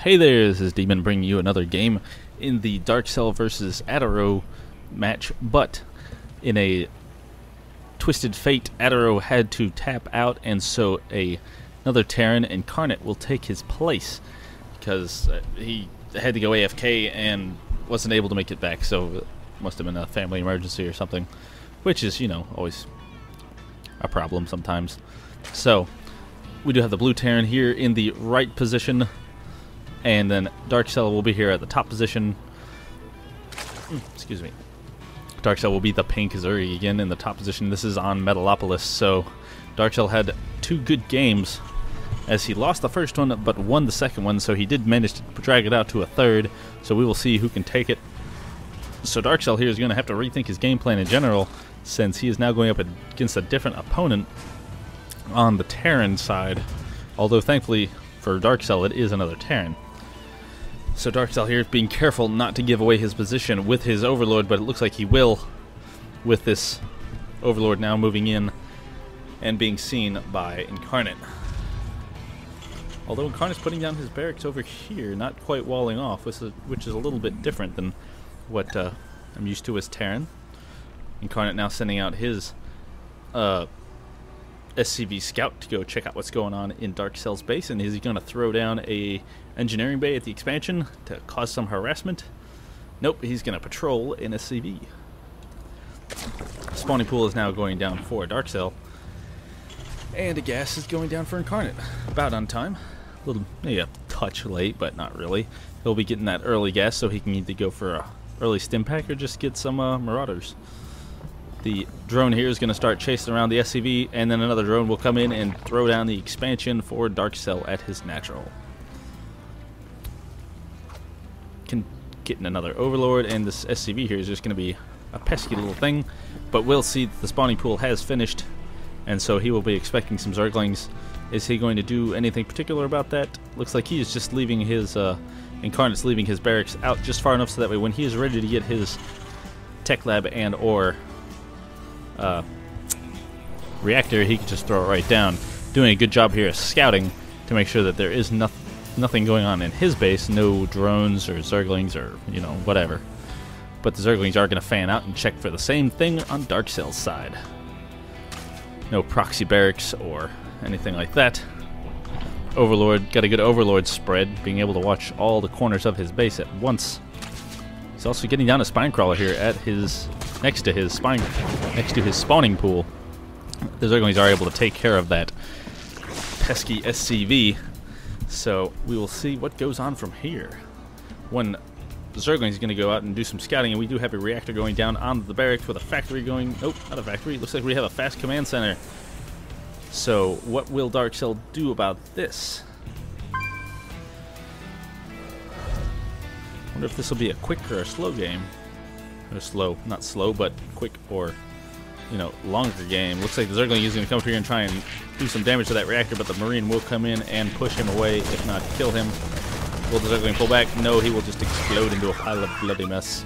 Hey there, this is Demon bringing you another game in the Darkcell versus Adaro match, but in a twisted fate, Adaro had to tap out, and so another Terran, Inkarnate, will take his place because he had to go AFK and wasn't able to make it back, so it must have been a family emergency or something, which is, you know, always a problem sometimes. So we do have the blue Terran here in the right position, and then Darkcell will be here at the top position. Excuse me. Darkcell will be the pink Zuri again in the top position. This is on Metalopolis, so Darkcell had two good games as he lost the first one but won the second one, so he did manage to drag it out to a third, so we will see who can take it. So Darkcell here is going to have to rethink his game plan in general, since he is now going up against a different opponent on the Terran side, although thankfully for Darkcell it is another Terran. So Darkcell here is being careful not to give away his position with his Overlord, but it looks like he will, with this Overlord now moving in and being seen by Inkarnate. Although Inkarnate's putting down his barracks over here, not quite walling off, which is a little bit different than what I'm used to as Terran. Inkarnate now sending out his SCV scout to go check out what's going on in Darkcell's base, and is he going to throw down a engineering bay at the expansion to cause some harassment? Nope, he's going to patrol in SCV. Spawning pool is now going down for Darkcell, and a gas is going down for Inkarnate. About on time. A little, maybe a touch late, but not really. He'll be getting that early gas, so he can either go for a early stim pack or just get some Marauders. The drone here is going to start chasing around the SCV, and then another drone will come in and throw down the expansion for Darkcell at his natural. Getting another Overlord, and this SCV here is just going to be a pesky little thing, but we'll see that the spawning pool has finished, and so he will be expecting some Zerglings. Is he going to do anything particular about that? Looks like he is just leaving his, Inkarnate's leaving his barracks out just far enough so that way when he is ready to get his tech lab and or reactor, he can just throw it right down. Doing a good job here of scouting to make sure that there is nothing going on in his base, no drones or Zerglings or, you know, whatever. But the Zerglings are going to fan out and check for the same thing on Darkcell's side. No proxy barracks or anything like that. Overlord, got a good Overlord spread, being able to watch all the corners of his base at once. He's also getting down a Spinecrawler here at his next to his spawning pool. The Zerglings are able to take care of that pesky SCV, so we will see what goes on from here. When the Zergling is going to go out and do some scouting, and we do have a reactor going down on the barracks with a factory going. Nope, not a factory. It looks like we have a fast command center. So what will Darkcell do about this? Wonder if this will be a quick or a slow game. Or slow, not slow, but quick or, you know, longer game. Looks like the Zergling is going to come up here and try and do some damage to that reactor, but the Marine will come in and push him away, if not kill him. Will the Zergling pull back? No, he will just explode into a pile of bloody mess.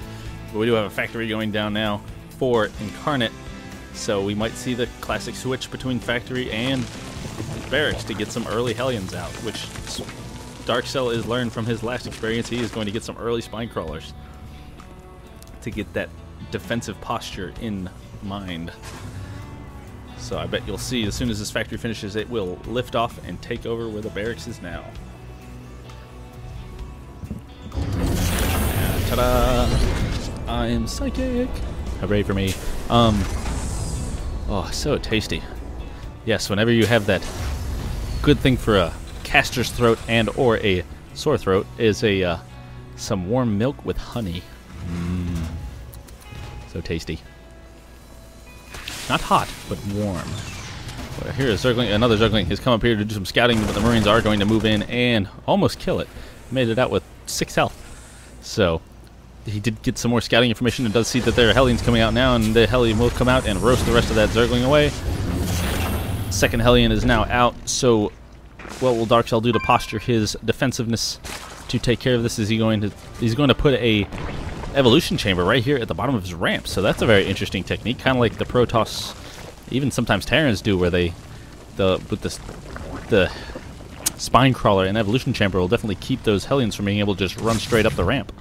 But we do have a factory going down now for Inkarnate, so we might see the classic switch between factory and barracks to get some early Hellions out, which Darkcell is learned from his last experience. He is going to get some early Spinecrawlers to get that defensive posture in mind. So I bet you'll see as soon as this factory finishes, it will lift off and take over where the barracks is now. Ta-da! I am psychic. Hooray for me. Oh, so tasty. Yes, whenever you have that good thing for a caster's throat and or a sore throat is a some warm milk with honey. So tasty. Not hot, but warm. But here is Zergling. Another Zergling has come up here to do some scouting, but the Marines are going to move in and almost kill it. Made it out with 6 health. So he did get some more scouting information and does see that there are Hellions coming out now, and the Hellion will come out and roast the rest of that Zergling away. Second Hellion is now out, so what will Darkcell do to posture his defensiveness to take care of this? Is he's going to put a evolution chamber right here at the bottom of his ramp, so that's a very interesting technique, kind of like the Protoss, even sometimes Terrans do, where they, with the Spine Crawler and Evolution Chamber will definitely keep those Hellions from being able to just run straight up the ramp.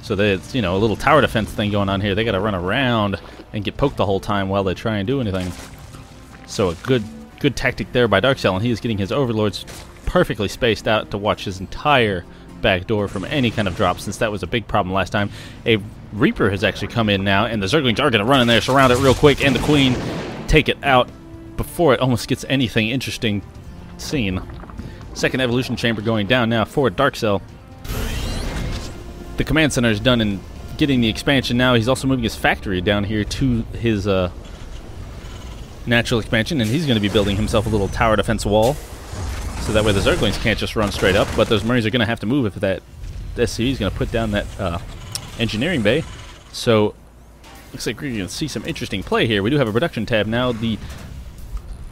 So there's, you know, a little tower defense thing going on here. They got to run around and get poked the whole time while they try and do anything. So a good tactic there by Darkcell, and he is getting his Overlords perfectly spaced out to watch his entire back door from any kind of drop, since that was a big problem last time. A Reaper has actually come in now, and the Zerglings are going to run in there, surround it real quick, and the Queen take it out before it almost gets anything interesting seen. Second Evolution Chamber going down now for Darkcell. The command center is done in getting the expansion now. He's also moving his factory down here to his natural expansion, and he's going to be building himself a little tower defense wall, so that way the Zerglings can't just run straight up, but those Marines are going to have to move if that SCV is going to put down that engineering bay. So looks like we're going to see some interesting play here. We do have a production tab now. The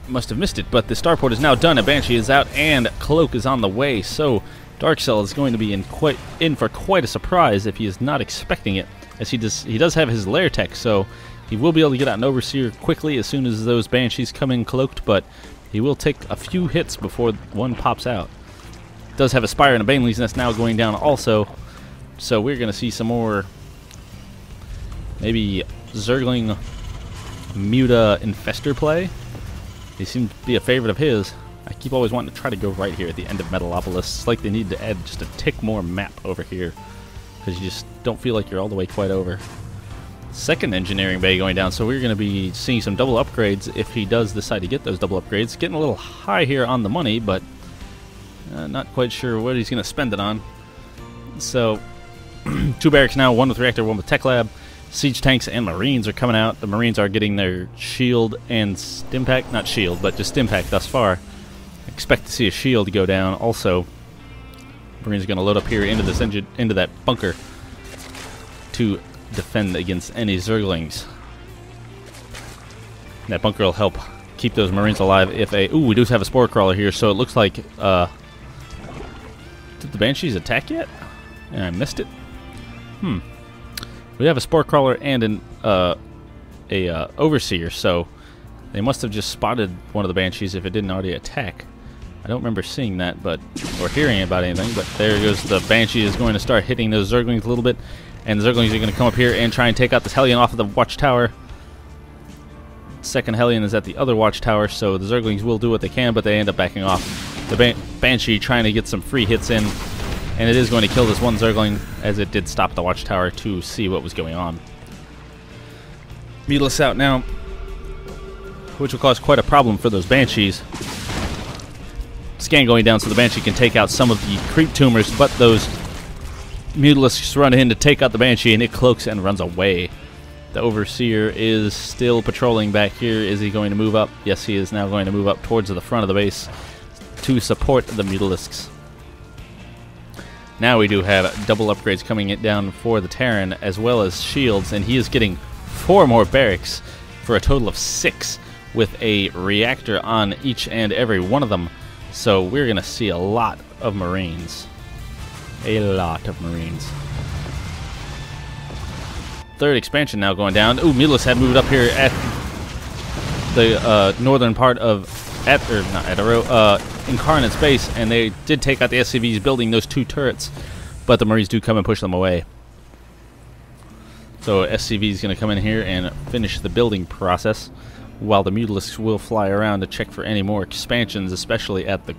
must have missed it, but the starport is now done. A Banshee is out, and Cloak is on the way. So Darkcell is going to be in for quite a surprise if he is not expecting it, as he does have his lair tech, so he will be able to get out an Overseer quickly as soon as those Banshees come in cloaked, but he will take a few hits before one pops out. Does have a Spire and a Baneley's Nest now going down also, so we're going to see some more maybe Zergling Muta Infestor play. He seems to be a favorite of his. I keep always wanting to try to go right here at the end of Metalopolis. It's like they need to add just a tick more map over here, because you just don't feel like you're all the way quite over. Second engineering bay going down, so we're going to be seeing some double upgrades if he does decide to get those double upgrades. Getting a little high here on the money, but not quite sure what he's going to spend it on. So 2 barracks now, 1 with reactor, 1 with tech lab. Siege tanks and Marines are coming out. The Marines are getting their shield and stim pack, not shield, but just stim pack thus far. Expect to see a shield go down also. Marines are going to load up here into this into that bunker to defend against any Zerglings. That bunker will help keep those Marines alive if a... Ooh, we do have a Spore Crawler here, so it looks like... did the Banshees attack yet? Yeah, I missed it. We have a Spore Crawler and an Overseer, so they must have just spotted one of the Banshees if it didn't already attack. I don't remember seeing that, but or hearing about anything, but there goes the Banshee is going to start hitting those Zerglings a little bit, and the Zerglings are going to come up here and try and take out this Hellion off of the watchtower. Second Hellion is at the other watchtower, so the Zerglings will do what they can, but they end up backing off. The Banshee trying to get some free hits in, and it is going to kill this one Zergling, as it did stop the watchtower to see what was going on. Mutalisk out now, which will cause quite a problem for those Banshees. Scan going down so the Banshee can take out some of the creep tumors, but those Mutalisks run in to take out the Banshee, and it cloaks and runs away. The Overseer is still patrolling back here. Is he going to move up? Yes, he is now going to move up towards the front of the base to support the Mutalisks. Now we do have double upgrades coming down for the Terran, as well as shields, and he is getting 4 more barracks for a total of 6, with a reactor on each and every one of them. So we're going to see a lot of Marines. A lot of Marines. Third expansion now going down. Ooh, Mutalisk had moved up here at the northern part of Inkarnate's base, and they did take out the SCVs building those 2 turrets, but the Marines do come and push them away. So SCV is going to come in here and finish the building process, while the Mutalisks will fly around to check for any more expansions, especially at the